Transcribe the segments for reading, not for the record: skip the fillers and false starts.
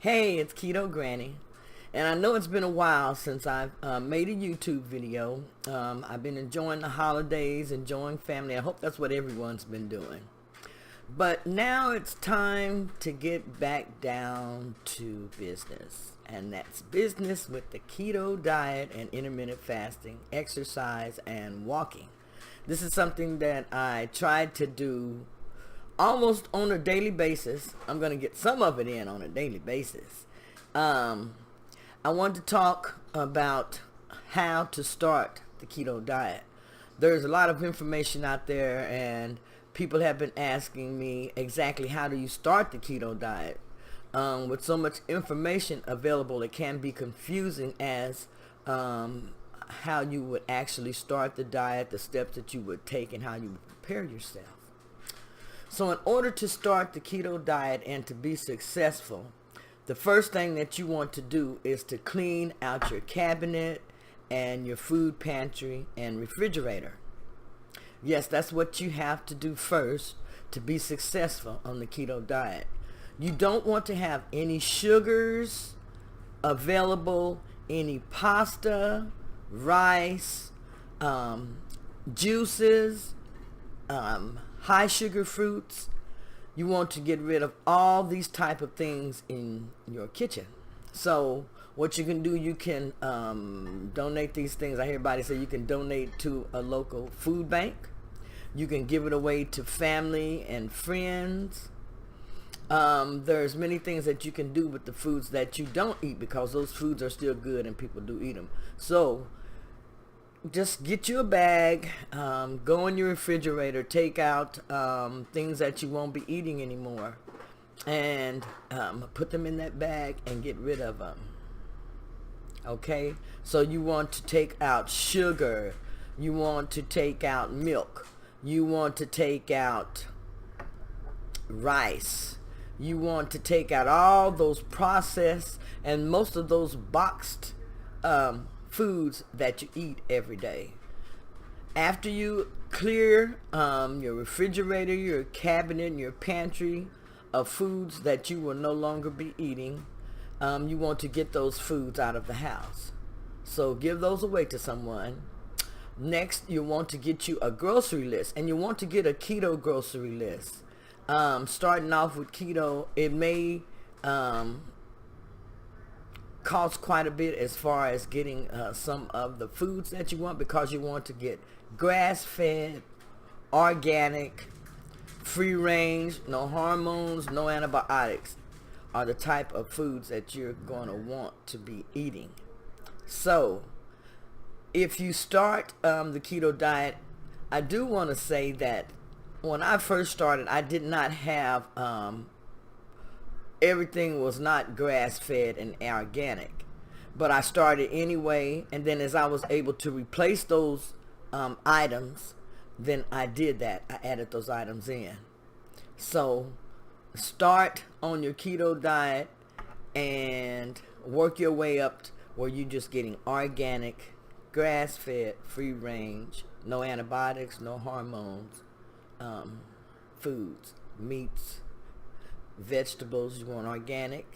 Hey, it's Keto Granny. And I know it's been a while since I've made a YouTube video. I've been enjoying the holidays, enjoying family. I hope that's what everyone's been doing. But now it's time to get back down to business. And that's business with the keto diet and intermittent fasting, exercise, and walking. This is something that I tried to do almost on a daily basis. I'm going to get some of it in on a daily basis. I want to talk about how to start the keto diet. There's a lot of information out there, and people have been asking me exactly how do you start the keto diet. With so much information available, it can be confusing as how you would actually start the diet, the steps that you would take, and how you would prepare yourself. So in order to start the keto diet and to be successful, the first thing that you want to do is to clean out your cabinet and your food pantry and refrigerator. Yes, that's what you have to do first to be successful on the keto diet. You don't want to have any sugars available, any pasta, rice, juices, high sugar fruits. You want to get rid of all these type of things in your kitchen. So what you can do, you can donate these things. I hear everybody say you can donate to a local food bank. You can give it away to family and friends. There's many things that you can do with the foods that you don't eat, because those foods are still good and people do eat them. So just get you a bag, go in your refrigerator, take out things that you won't be eating anymore, and put them in that bag and get rid of them. Okay, so you want to take out sugar, you want to take out milk, you want to take out rice, you want to take out all those processed and most of those boxed foods that you eat every day. After you clear your refrigerator, your cabinet, and your pantry of foods that you will no longer be eating, you want to get those foods out of the house. So give those away to someone. Next, you want to get you a grocery list, and you want to get a keto grocery list. Starting off with keto, it may cost quite a bit as far as getting some of the foods that you want, because you want to get grass-fed, organic, free range, no hormones, no antibiotics are the type of foods that you're going to want to be eating. So if you start the keto diet, I do want to say that when I first started, I did not have everything was not grass-fed and organic, but I started anyway, and then as I was able to replace those items, then I did that. I added those items in. So start on your keto diet and work your way up where you're just getting organic, grass-fed, free range, no antibiotics, no hormones, foods, meats, vegetables. You want organic,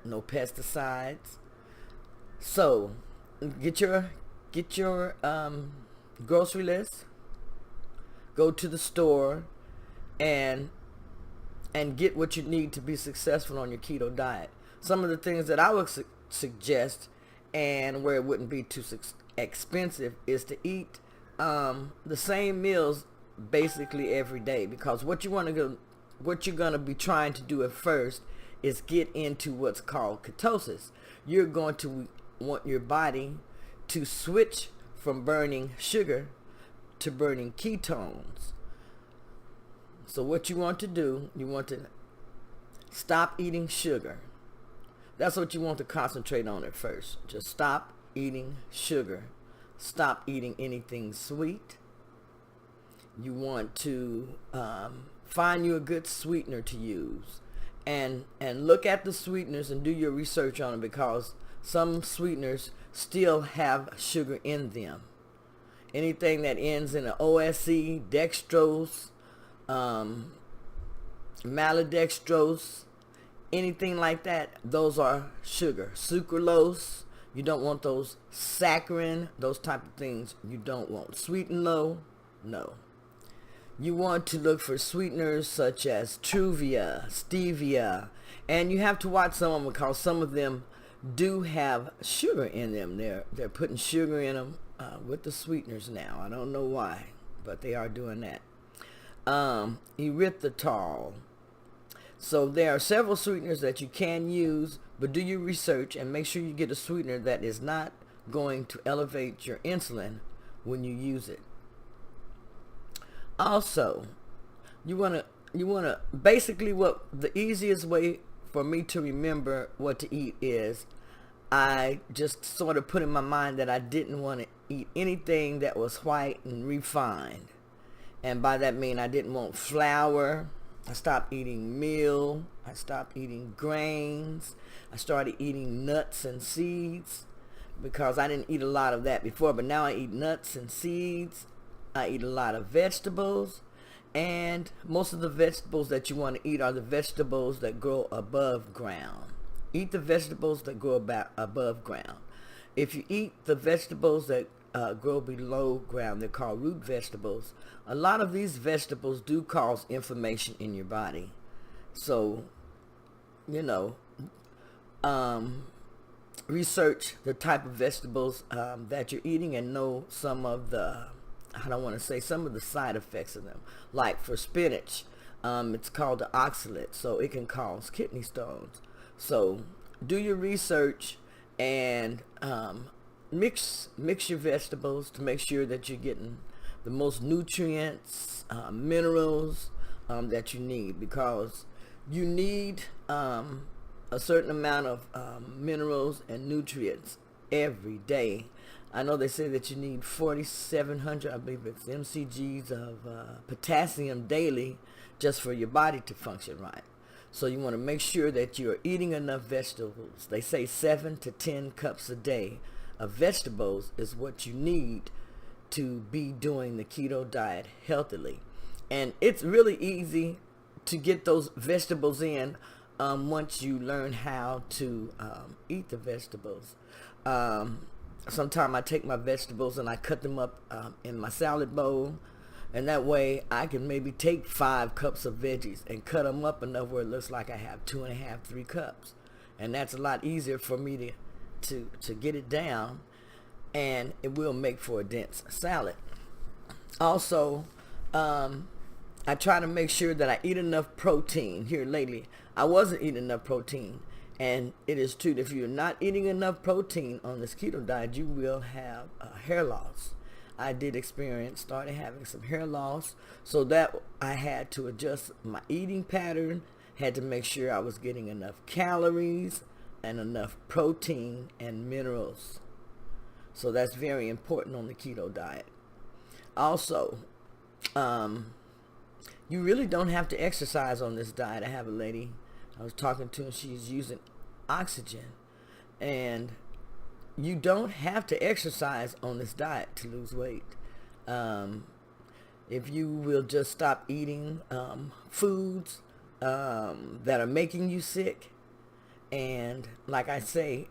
no pesticides. So get your grocery list, go to the store and get what you need to be successful on your keto diet. Some of the things that I would suggest, and where it wouldn't be too expensive, is to eat the same meals basically every day, because what you're going to be trying to do at first is get into what's called ketosis. You're going to want your body to switch from burning sugar to burning ketones. So what you want to do, you want to stop eating sugar. That's what you want to concentrate on at first. Just stop eating sugar. Stop eating anything sweet. You want to find you a good sweetener to use, and look at the sweeteners and do your research on them, because some sweeteners still have sugar in them. Anything that ends in an OSE, dextrose, maltodextrose, anything like that, those are sugar. Sucralose, you don't want those. Saccharin, those type of things you don't want. Sweet and low, no. You want to look for sweeteners such as Truvia, stevia, and you have to watch some of them because some of them do have sugar in them. They're putting sugar in them with the sweeteners now. I don't know why, but they are doing that. Erythritol. So there are several sweeteners that you can use, but do your research and make sure you get a sweetener that is not going to elevate your insulin when you use it. Also, you want to basically, what the easiest way for me to remember what to eat is, I just sort of put in my mind that I didn't want to eat anything that was white and refined. And by that mean I didn't want flour. I stopped eating meal. I stopped eating grains. I started eating nuts and seeds because I didn't eat a lot of that before, but now I eat nuts and seeds. I eat a lot of vegetables, and most of the vegetables that you want to eat are the vegetables that grow above ground. Eat the vegetables that grow above ground. If you eat the vegetables that grow below ground, they're called root vegetables. A lot of these vegetables do cause inflammation in your body. So, research the type of vegetables that you're eating and know some of the, I don't want to say, some of the side effects of them. Like for spinach, it's called the oxalate, so it can cause kidney stones. So do your research and mix your vegetables to make sure that you're getting the most nutrients, minerals that you need, because you need a certain amount of minerals and nutrients every day. I know they say that you need 4,700, I believe it's mcgs of potassium daily just for your body to function right. So you want to make sure that you're eating enough vegetables. They say 7 to 10 cups a day of vegetables is what you need to be doing the keto diet healthily. And it's really easy to get those vegetables in once you learn how to eat the vegetables. Sometimes I take my vegetables and I cut them up in my salad bowl, and that way I can maybe take 5 cups of veggies and cut them up enough where it looks like I have 2.5, 3 cups. And that's a lot easier for me to get it down, and it will make for a dense salad. Also, I try to make sure that I eat enough protein. Here lately, I wasn't eating enough protein. And it is true that if you're not eating enough protein on this keto diet, you will have hair loss. I did started having some hair loss, so that I had to adjust my eating pattern, had to make sure I was getting enough calories and enough protein and minerals. So that's very important on the keto diet. Also, you really don't have to exercise on this diet. I have a lady I was talking to, and she's using oxygen, and you don't have to exercise on this diet to lose weight. If you will just stop eating foods that are making you sick, and like I say,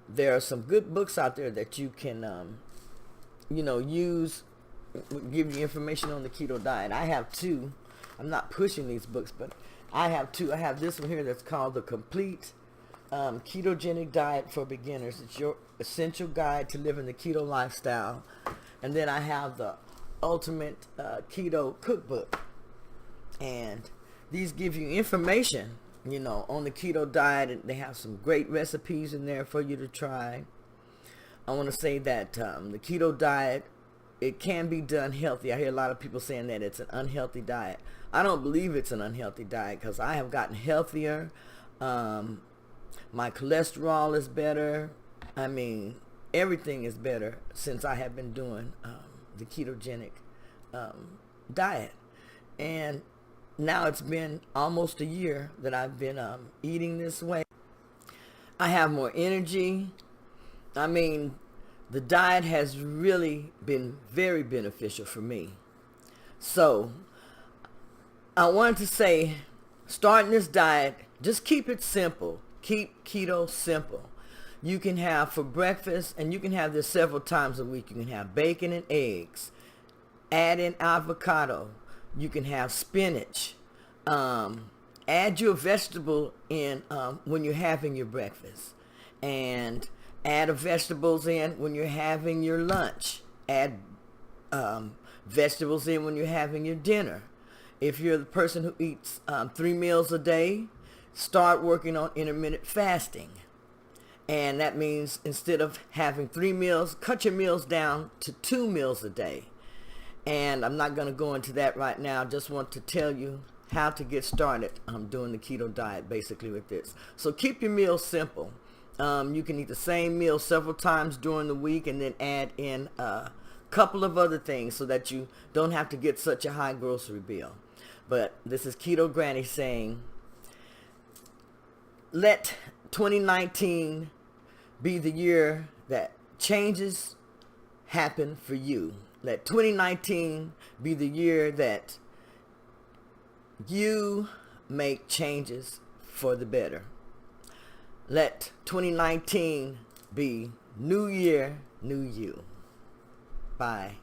there are some good books out there that you can use, give you information on the keto diet. I have 2. I'm not pushing these books, but I have 2. I have this one here that's called The Complete Ketogenic Diet for Beginners. It's your essential guide to living the keto lifestyle. And then I have the Ultimate Keto Cookbook. And these give you information, on the keto diet. And they have some great recipes in there for you to try. I want to say that the keto diet, it can be done healthy. I hear a lot of people saying that it's an unhealthy diet. I don't believe it's an unhealthy diet because I have gotten healthier. My cholesterol is better. I mean, everything is better since I have been doing the ketogenic diet. And now it's been almost a year that I've been eating this way. I have more energy. I mean, the diet has really been very beneficial for me. So I wanted to say starting this diet, just keep it simple. Keep keto simple. You can have for breakfast, and you can have this several times a week. You can have bacon and eggs. Add in avocado. You can have spinach. Add your vegetable in when you're having your breakfast. And add the vegetables in when you're having your lunch. Add vegetables in when you're having your dinner. If you're the person who eats 3 meals a day, start working on intermittent fasting. And that means instead of having 3 meals, cut your meals down to 2 meals a day. And I'm not going to go into that right now. Just want to tell you how to get started doing the keto diet basically with this. So keep your meals simple. You can eat the same meal several times during the week, and then add in a couple of other things so that you don't have to get such a high grocery bill. But this is Keto Granny saying, let 2019 be the year that changes happen for you. Let 2019 be the year that you make changes for the better. Let 2019 be new year, new you. Bye.